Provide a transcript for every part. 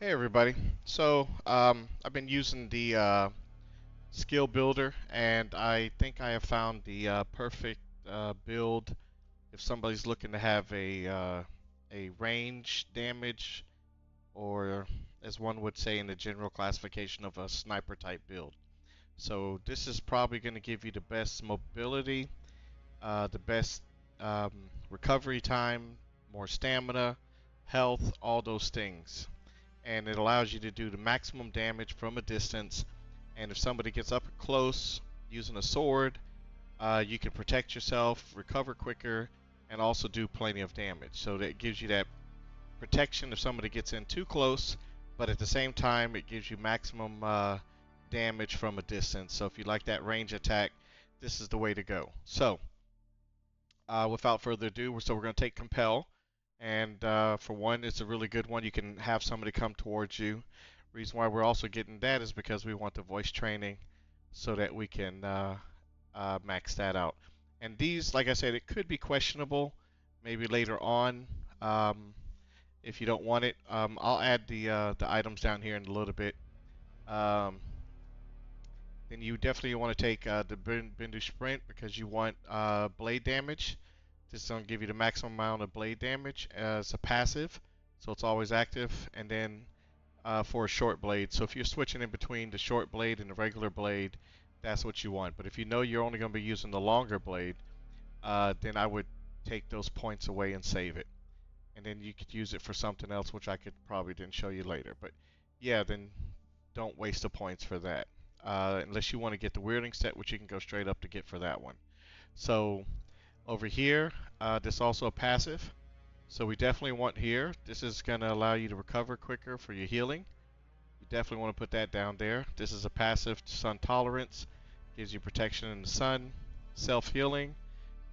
Hey everybody. I've been using the skill builder, and I think I have found the perfect build if somebody's looking to have a range damage, or as one would say in the general classification of a sniper type build. So this is probably going to give you the best mobility, the best um, recovery time, more stamina, health, all those things, and it allows you to do the maximum damage from a distance. And if somebody gets up close using a sword, you can protect yourself, recover quicker, and also do plenty of damage. So that gives you that protection if somebody gets in too close, but at the same time, it gives you maximum damage from a distance. So if you like that range attack, this is the way to go. So without further ado, we're going to take Compel. And for one, it's a really good one. You can have somebody come towards you. Reason why we're also getting that is because we want the voice training so that we can max that out. And these, like I said, it could be questionable maybe later on um, if you don't want it. I'll add the items down here in a little bit. Um, then you definitely want to take the Bindu Sprint because you want blade damage. This is going to give you the maximum amount of blade damage as a passive, so it's always active. And then for a short blade, so if you're switching in between the short blade and the regular blade, that's what you want. But if you know you're only going to be using the longer blade, then I would take those points away and save it. And then you could use it for something else, which I could probably then show you later. But yeah, then don't waste the points for that. Unless you want to get the weirding set, which you can go straight up to get for that one. So over here, this also a passive. So we definitely want here. This is going to allow you to recover quicker for your healing. You definitely want to put that down there. This is a passive sun tolerance. Gives you protection in the sun. Self-healing.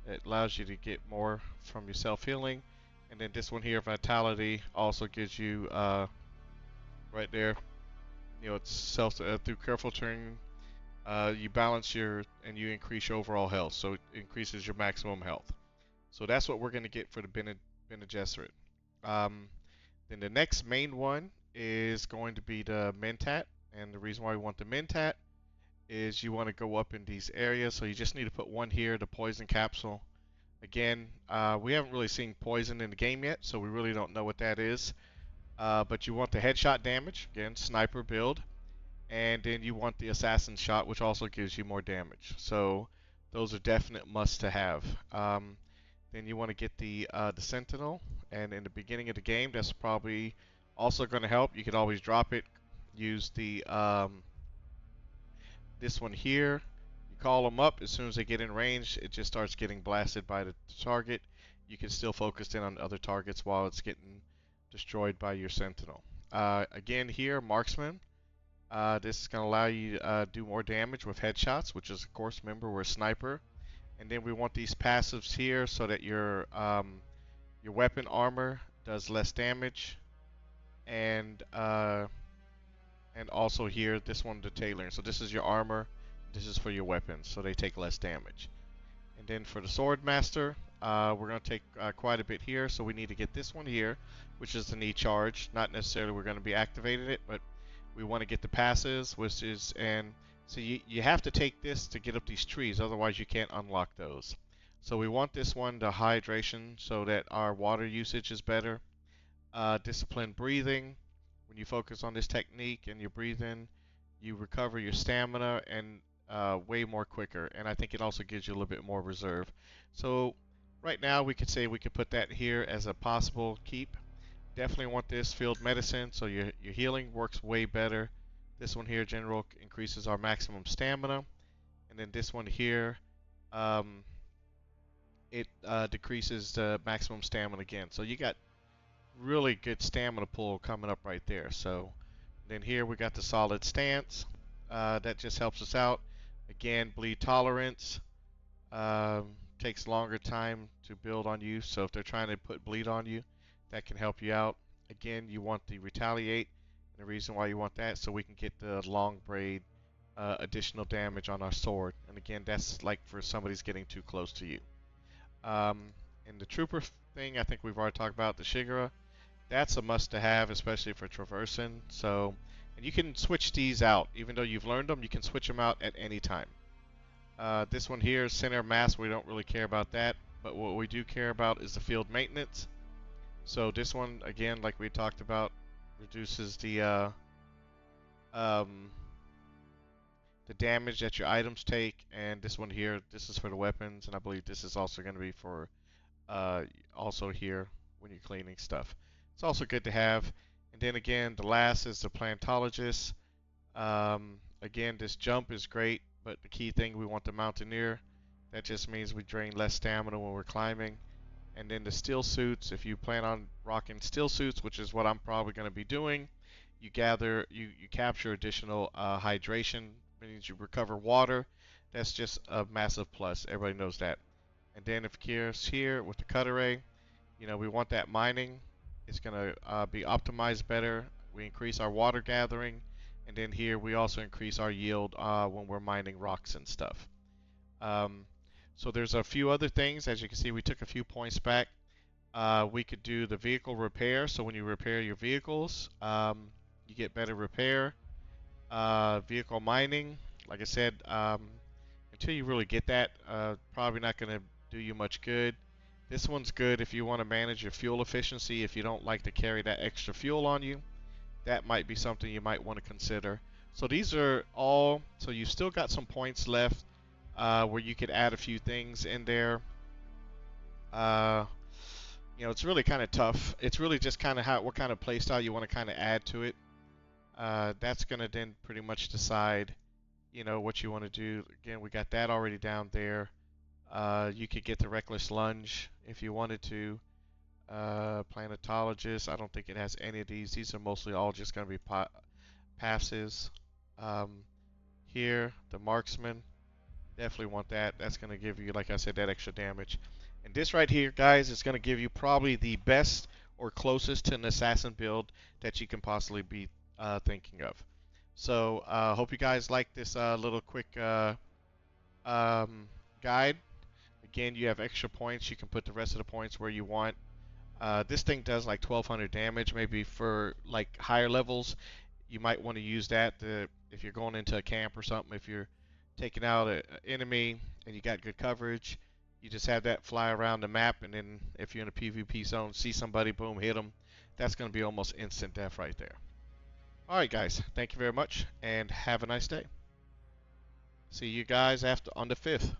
It allows you to get more from your self-healing. And then this one here, vitality, also gives you right there. You know, it's self through careful turning. You balance your and you increase your overall health, so it increases your maximum health. So that's what we're going to get for the Bene Gesserit. Um, then the next main one is going to be the Mentat, and the reason why we want the Mentat is you want to go up in these areas, so you just need to put one here, the Poison Capsule. Again, we haven't really seen poison in the game yet, so we really don't know what that is. But you want the headshot damage, again, sniper build, and then you want the assassin shot, which also gives you more damage. So those are definite must to have. Then you want to get the sentinel, and in the beginning of the game, that's probably also going to help. You could always drop it. Use the this one here. You call them up as soon as they get in range. It just starts getting blasted by the target. You can still focus in on other targets while it's getting destroyed by your sentinel. Again here, marksman. This is going to allow you to do more damage with headshots, which is, of course, remember, we're a sniper. And then we want these passives here so that your weapon armor does less damage. And also here, this one, the tailoring. So this is your armor. This is for your weapons, so they take less damage. And then for the Swordmaster, we're going to take quite a bit here. So we need to get this one here, which is the knee charge. Not necessarily we're going to be activating it, but we want to get the passes, which is, and so you have to take this to get up these trees, otherwise you can't unlock those. So we want this one, the hydration, so that our water usage is better. Disciplined breathing. When you focus on this technique and you breathe in, you recover your stamina and way more quicker. And I think it also gives you a little bit more reserve. So right now we could say we could put that here as a possible keep. Definitely want this field medicine, so your healing works way better. This one here, general, increases our maximum stamina, and then this one here, um, it decreases the maximum stamina again. So you got really good stamina pool coming up right there. So then here we got the solid stance. That just helps us out. Again, bleed tolerance. Takes longer time to build on you, so if they're trying to put bleed on you, that can help you out. Again, you want the retaliate, and the reason why you want that so we can get the long braid additional damage on our sword. And again, that's like for somebody's getting too close to you. And the trooper thing, I think we've already talked about the Shigura. that's a must to have, especially for traversing. So, and you can switch these out. Even though you've learned them, you can switch them out at any time. This one here, center mass, we don't really care about that. But what we do care about is the field maintenance. So this one, again, like we talked about, reduces um, the damage that your items take. And this one here, this is for the weapons, and I believe this is also going to be for uh, also here when you're cleaning stuff. It's also good to have. And then again, the last is the plantologist. Again, this jump is great, but the key thing, we want the mountaineer. That just means we drain less stamina when we're climbing. And then the steel suits, if you plan on rocking steel suits, which is what I'm probably going to be doing, you capture additional hydration, means you recover water. That's just a massive plus. Everybody knows that. And then of course here with the cut array, we want that mining. It's going to be optimized better. We increase our water gathering. And then here we also increase our yield when we're mining rocks and stuff. Um, so there's a few other things. As you can see, we took a few points back. We could do the vehicle repair. So when you repair your vehicles, you get better repair. Vehicle mining, like I said, until you really get that, probably not going to do you much good. This one's good if you want to manage your fuel efficiency. If you don't like to carry that extra fuel on you, that might be something you might want to consider. So these are all, so you've still got some points left where you could add a few things in there. Uh, it's really kind of tough. It's really just kind of what kind of playstyle you want to kind of add to it. That's going to then pretty much decide, what you want to do. Again, we got that already down there. You could get the reckless lunge if you wanted to. Planetologist, I don't think it has any of these. These are mostly all just going to be passes. Here, the marksman, definitely want that. That's going to give you, like I said, that extra damage. And this right here, guys, is going to give you probably the best or closest to an assassin build that you can possibly be thinking of. So, hope you guys like this little quick guide. Again, you have extra points. You can put the rest of the points where you want. This thing does like 1200 damage. Maybe for like higher levels, you might want to use that if you're going into a camp or something. If you're taking out an enemy and you got good coverage, you just have that fly around the map, and then if you're in a PvP zone, see somebody, boom, hit them. That's going to be almost instant death right there. Alright guys, thank you very much, and have a nice day. See you guys on the 5th.